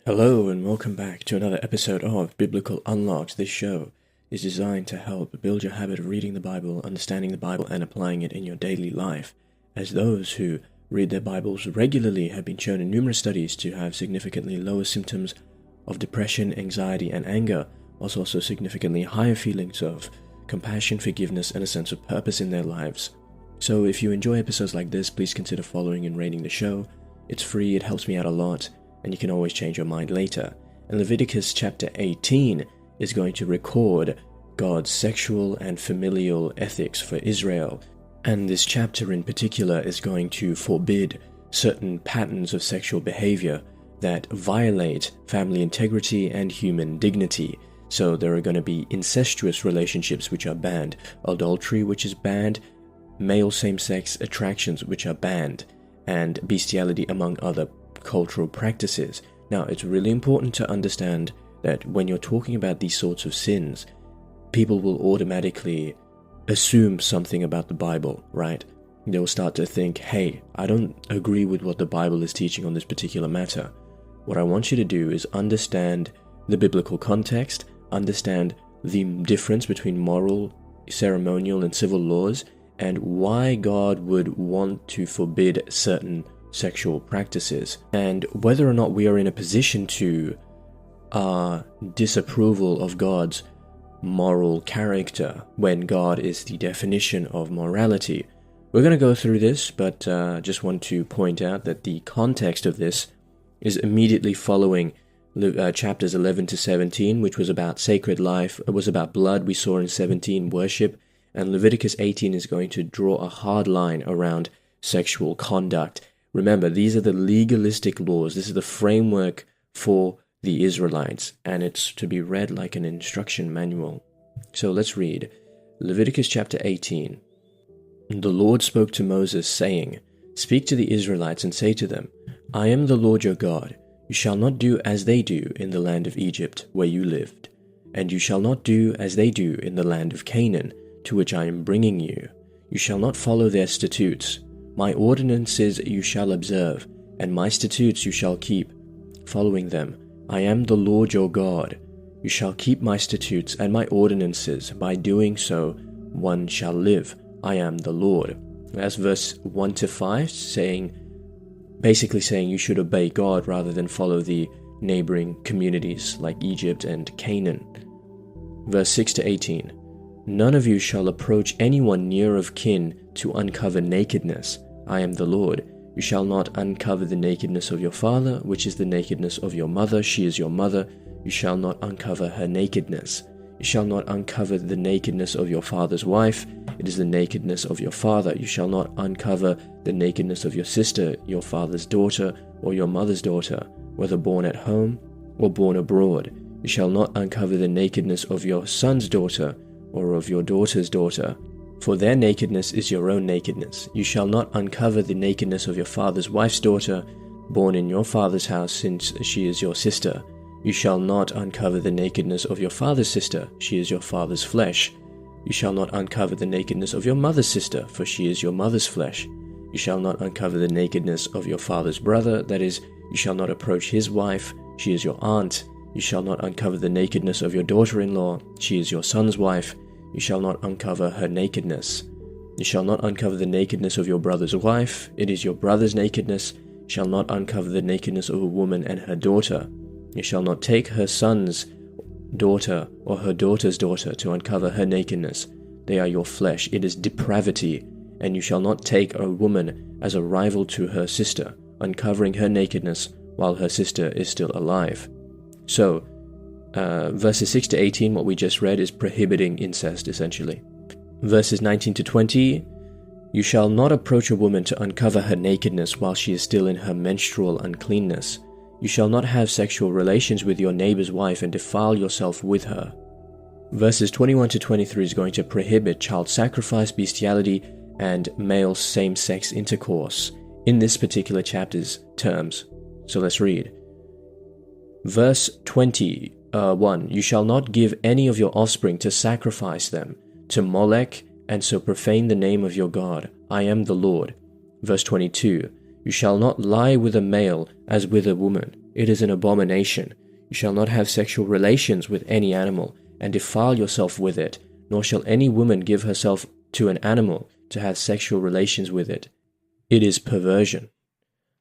Hello and welcome back to another episode of Biblical Unlocked. This show is designed to help build your habit of reading the Bible, understanding the Bible, and applying it in your daily life, as those who read their Bibles regularly have been shown in numerous studies to have significantly lower symptoms of depression, anxiety, and anger, whilst also significantly higher feelings of compassion, forgiveness, and a sense of purpose in their lives. So if you enjoy episodes like this, please consider following and rating the show. It's free, it helps me out a lot, and you can always change your mind later. And Leviticus chapter 18 is going to record God's sexual and familial ethics for Israel. And this chapter in particular is going to forbid certain patterns of sexual behavior that violate family integrity and human dignity. So there are going to be incestuous relationships which are banned, adultery which is banned, male same-sex attractions which are banned, and bestiality among other cultural practices. Now, it's really important to understand that when you're talking about these sorts of sins, people will automatically assume something about the Bible, right? They'll start to think, hey, I don't agree with what the Bible is teaching on this particular matter. What I want you to do is understand the biblical context, understand the difference between moral, ceremonial, and civil laws, and why God would want to forbid certain sexual practices, and whether or not we are in a position to disapproval of God's moral character when God is the definition of morality. We're going to go through this, but just want to point out that the context of this is immediately following chapters 11 to 17, which was about sacred life. It was about blood. We saw in 17 worship, and Leviticus 18 is going to draw a hard line around sexual conduct. Remember, these are the legalistic laws. This is the framework for the Israelites, and it's to be read like an instruction manual. So let's read Leviticus chapter 18. The Lord spoke to Moses, saying, "Speak to the Israelites and say to them, I am the Lord your God. You shall not do as they do in the land of Egypt, where you lived, and you shall not do as they do in the land of Canaan, to which I am bringing you. You shall not follow their statutes. My ordinances you shall observe, and my statutes you shall keep, following them. I am the Lord your God. You shall keep my statutes and my ordinances. By doing so, one shall live. I am the Lord." That's verse 1 to 5, basically saying you should obey God rather than follow the neighboring communities like Egypt and Canaan. Verse 6 to 18. "None of you shall approach anyone near of kin to uncover nakedness. I am the Lord. You shall not uncover the nakedness of your father, which is the nakedness of your mother. She is your mother. You shall not uncover her nakedness. You shall not uncover the nakedness of your father's wife. It is the nakedness of your father. You shall not uncover the nakedness of your sister, your father's daughter, or your mother's daughter, whether born at home or born abroad. You shall not uncover the nakedness of your son's daughter, or of your daughter's daughter, for their nakedness is your own nakedness. You shall not uncover the nakedness of your father's wife's daughter, born in your father's house, since she is your sister. You shall not uncover the nakedness of your father's sister, she is your father's flesh. You shall not uncover the nakedness of your mother's sister, for she is your mother's flesh. You shall not uncover the nakedness of your father's brother, that is, you shall not approach his wife, she is your aunt. You shall not uncover the nakedness of your daughter-in-law, she is your son's wife. You shall not uncover her nakedness. You shall not uncover the nakedness of your brother's wife, it is your brother's nakedness. You shall not uncover the nakedness of a woman and her daughter. You shall not take her son's daughter or her daughter's daughter to uncover her nakedness. They are your flesh, it is depravity. And you shall not take a woman as a rival to her sister, uncovering her nakedness while her sister is still alive. So, verses 6 to 18, what we just read, is prohibiting incest, essentially. Verses 19 to 20, "You shall not approach a woman to uncover her nakedness while she is still in her menstrual uncleanness. You shall not have sexual relations with your neighbor's wife and defile yourself with her." Verses 21 to 23 is going to prohibit child sacrifice, bestiality, and male same-sex intercourse in this particular chapter's terms. So let's read. Verse 21, "You shall not give any of your offspring to sacrifice them to Molech, and so profane the name of your God. I am the Lord." Verse 22, "You shall not lie with a male as with a woman. It is an abomination. You shall not have sexual relations with any animal, and defile yourself with it, nor shall any woman give herself to an animal to have sexual relations with it. It is perversion.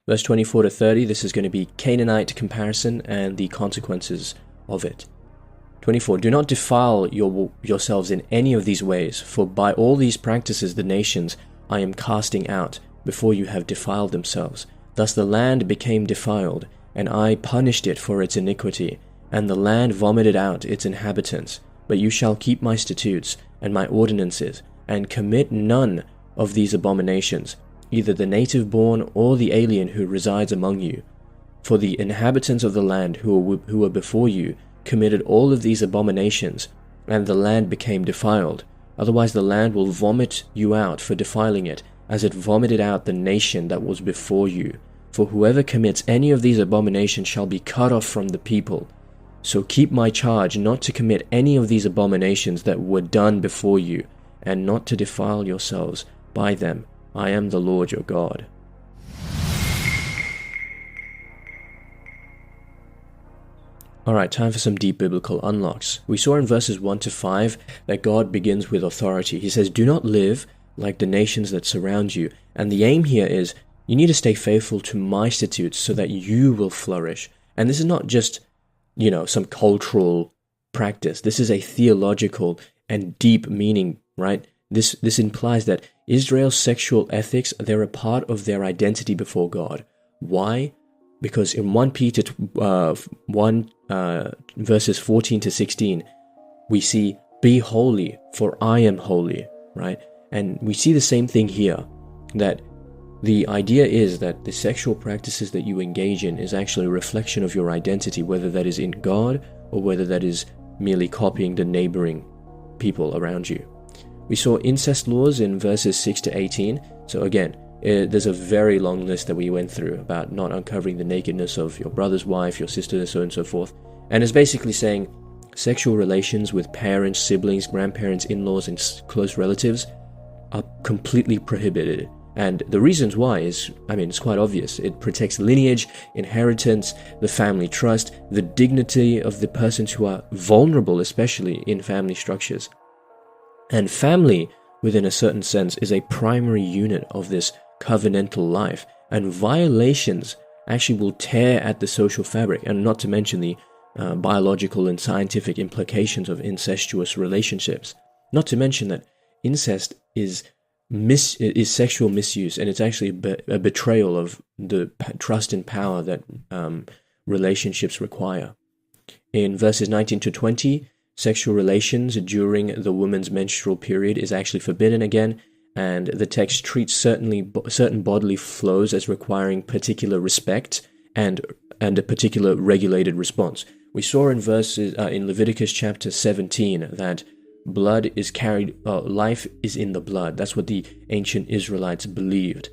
Verse 24 to 30, this is going to be Canaanite comparison and the consequences of it. 24, do not defile yourselves in any of these ways, for by all these practices the nations I am casting out before you have defiled themselves. Thus the land became defiled, and I punished it for its iniquity, and the land vomited out its inhabitants. But you shall keep my statutes and my ordinances, and commit none of these abominations, either the native born or the alien who resides among you. For the inhabitants of the land who were before you committed all of these abominations, and the land became defiled. Otherwise the land will vomit you out for defiling it, as it vomited out the nation that was before you. For whoever commits any of these abominations shall be cut off from the people. So keep my charge not to commit any of these abominations that were done before you, and not to defile yourselves by them. I am the Lord your God. Alright, time for some deep biblical unlocks. We saw in verses 1 to 5 that God begins with authority. He says, do not live like the nations that surround you. And the aim here is, you need to stay faithful to my statutes so that you will flourish. And this is not just, some cultural practice. This is a theological and deep meaning, right? This implies that Israel's sexual ethics, they're a part of their identity before God. Why? Because in 1 Peter 1 verses 14 to 16, we see, be holy, for I am holy, right? And we see the same thing here, that the idea is that the sexual practices that you engage in is actually a reflection of your identity, whether that is in God or whether that is merely copying the neighboring people around you. We saw incest laws in verses 6 to 18. So again, there's a very long list that we went through about not uncovering the nakedness of your brother's wife, your sister, and so on and so forth. And it's basically saying sexual relations with parents, siblings, grandparents, in-laws, and close relatives are completely prohibited. And the reasons why is, it's quite obvious. It protects lineage, inheritance, the family trust, the dignity of the persons who are vulnerable, especially in family structures. And family, within a certain sense, is a primary unit of this covenantal life, and violations actually will tear at the social fabric, and not to mention the biological and scientific implications of incestuous relationships. Not to mention that incest is sexual misuse, and it's actually a betrayal of the trust and power that relationships require. In verses 19 to 20, sexual relations during the woman's menstrual period is actually forbidden again, and the text treats certain bodily flows as requiring particular respect and a particular regulated response. We saw in Leviticus chapter 17 that blood is carried, life is in the blood. That's what the ancient Israelites believed,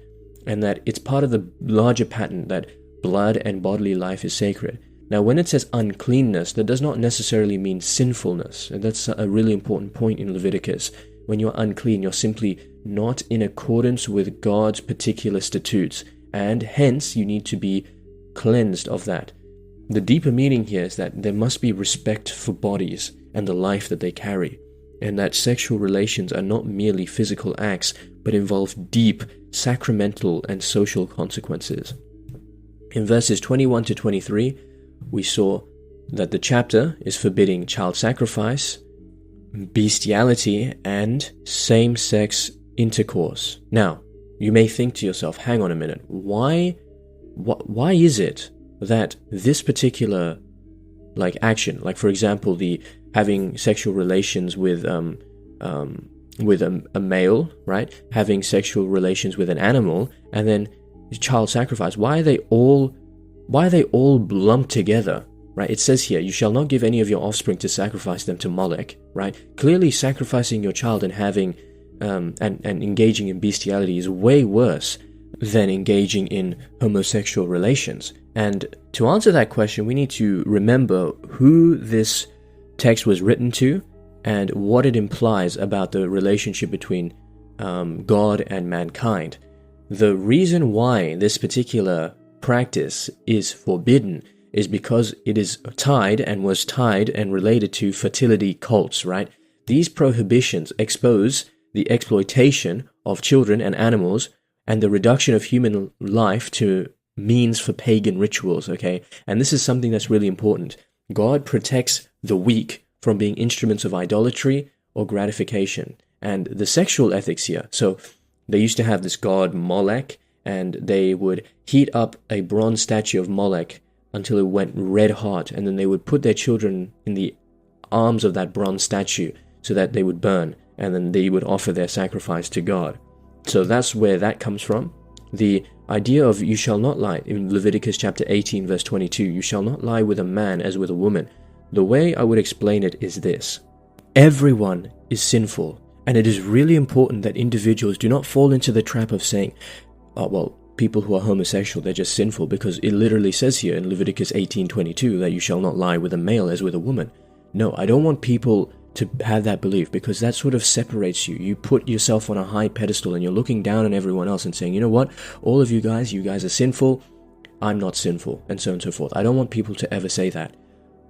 and that it's part of the larger pattern that blood and bodily life is sacred. Now, when it says uncleanness, that does not necessarily mean sinfulness, and that's a really important point in Leviticus. When you're unclean, you're simply not in accordance with God's particular statutes, and hence you need to be cleansed of that. The deeper meaning here is that there must be respect for bodies and the life that they carry, and that sexual relations are not merely physical acts, but involve deep, sacramental, and social consequences. In verses 21 to 23, we saw that the chapter is forbidding child sacrifice, bestiality, and same-sex intercourse. Now, you may think to yourself, hang on a minute, why is it that this particular action, for example, the having sexual relations with a male, right, having sexual relations with an animal, and then child sacrifice, why are they all lumped together, right? It says here, you shall not give any of your offspring to sacrifice them to Molech, right? Clearly sacrificing your child and having and engaging in bestiality is way worse than engaging in homosexual relations. And to answer that question, we need to remember who this text was written to and what it implies about the relationship between God and mankind. The reason why this particular practice is forbidden is because it is tied and was tied and related to fertility cults, right? These prohibitions expose the exploitation of children and animals and the reduction of human life to means for pagan rituals, okay? And this is something that's really important. God protects the weak from being instruments of idolatry or gratification. And the sexual ethics here, so they used to have this god Molech, and they would heat up a bronze statue of Molech until it went red hot, and then they would put their children in the arms of that bronze statue so that they would burn, and then they would offer their sacrifice to God. So that's where that comes from. The idea of you shall not lie, in Leviticus chapter 18 verse 22, you shall not lie with a man as with a woman. The way I would explain it is this. Everyone is sinful, and it is really important that individuals do not fall into the trap of saying, oh, well, people who are homosexual, they're just sinful, because it literally says here in Leviticus 18:22 that you shall not lie with a male as with a woman. No, I don't want people to have that belief, because that sort of separates you. You put yourself on a high pedestal and you're looking down on everyone else and saying, you know what, all of you guys are sinful, I'm not sinful, and so on and so forth. I don't want people to ever say that.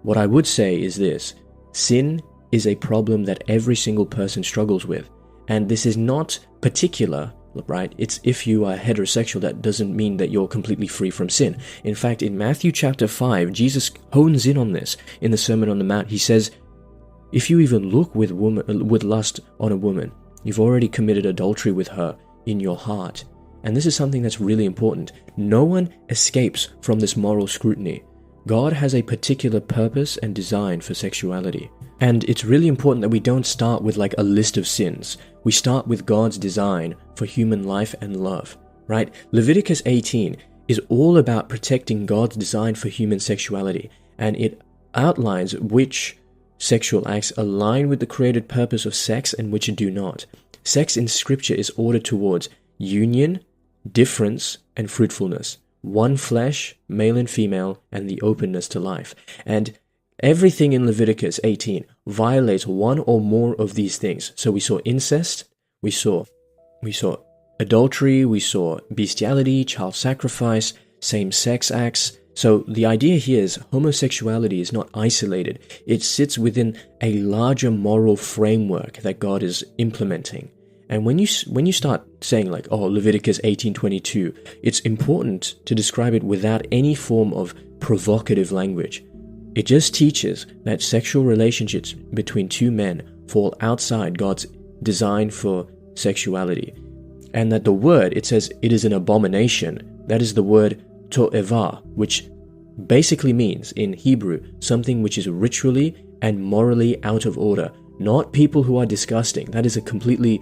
What I would say is this: sin is a problem that every single person struggles with, and this is not particular, right? It's if you are heterosexual, that doesn't mean that you're completely free from sin. In fact, in Matthew chapter 5, Jesus hones in on this in the Sermon on the Mount. He says, if you even look with lust on a woman, you've already committed adultery with her in your heart. And this is something that's really important. No one escapes from this moral scrutiny. God has a particular purpose and design for sexuality. And it's really important that we don't start with like a list of sins. We start with God's design for human life and love, right? Leviticus 18 is all about protecting God's design for human sexuality, and it outlines which sexual acts align with the created purpose of sex and which do not. Sex in Scripture is ordered towards union, difference, and fruitfulness. One flesh, male and female, and the openness to life. And everything in Leviticus 18 violates one or more of these things. So we saw incest, we saw adultery, we saw bestiality, child sacrifice, same-sex acts. So the idea here is homosexuality is not isolated. It sits within a larger moral framework that God is implementing. And when you start saying like, oh, Leviticus 18:22, it's important to describe it without any form of provocative language. It just teaches that sexual relationships between two men fall outside God's design for sexuality. And that the word, it says it is an abomination. That is the word to'eva, which basically means in Hebrew something which is ritually and morally out of order. Not people who are disgusting. That is a completely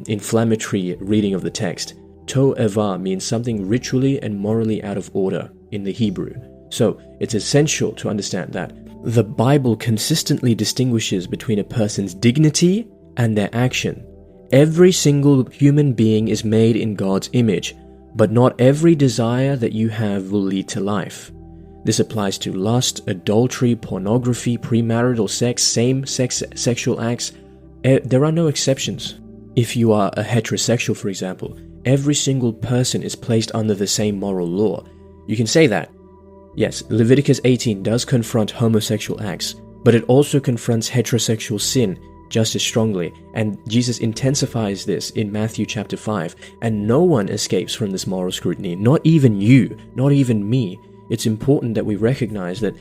inflammatory reading of the text. To'eva means something ritually and morally out of order in the Hebrew. So it's essential to understand that the Bible consistently distinguishes between a person's dignity and their action. Every single human being is made in God's image, but not every desire that you have will lead to life. This applies to lust, adultery, pornography, premarital sex, same-sex sexual acts. There are no exceptions. If you are a heterosexual, for example, every single person is placed under the same moral law. You can say that. Yes, Leviticus 18 does confront homosexual acts, but it also confronts heterosexual sin just as strongly, and Jesus intensifies this in Matthew chapter 5, and no one escapes from this moral scrutiny, not even you, not even me. It's important that we recognize that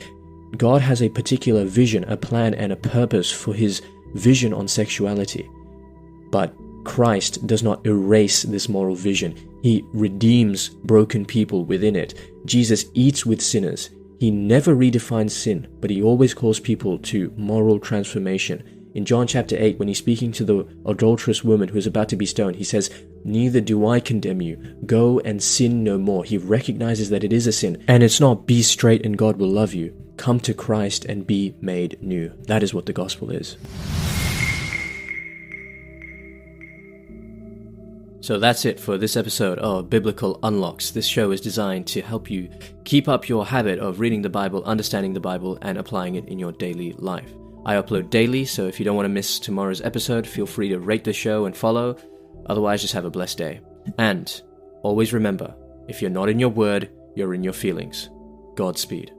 God has a particular vision, a plan, and a purpose for his vision on sexuality. But Christ does not erase this moral vision. He redeems broken people within it. Jesus eats with sinners. He never redefines sin, but he always calls people to moral transformation. In John chapter 8, when he's speaking to the adulterous woman who is about to be stoned, he says, "Neither do I condemn you. Go and sin no more." He recognizes that it is a sin. And it's not be straight and God will love you. Come to Christ and be made new. That is what the gospel is. So that's it for this episode of Biblical Unlocks. This show is designed to help you keep up your habit of reading the Bible, understanding the Bible, and applying it in your daily life. I upload daily, so if you don't want to miss tomorrow's episode, feel free to rate the show and follow. Otherwise, just have a blessed day. And always remember, if you're not in your word, you're in your feelings. Godspeed.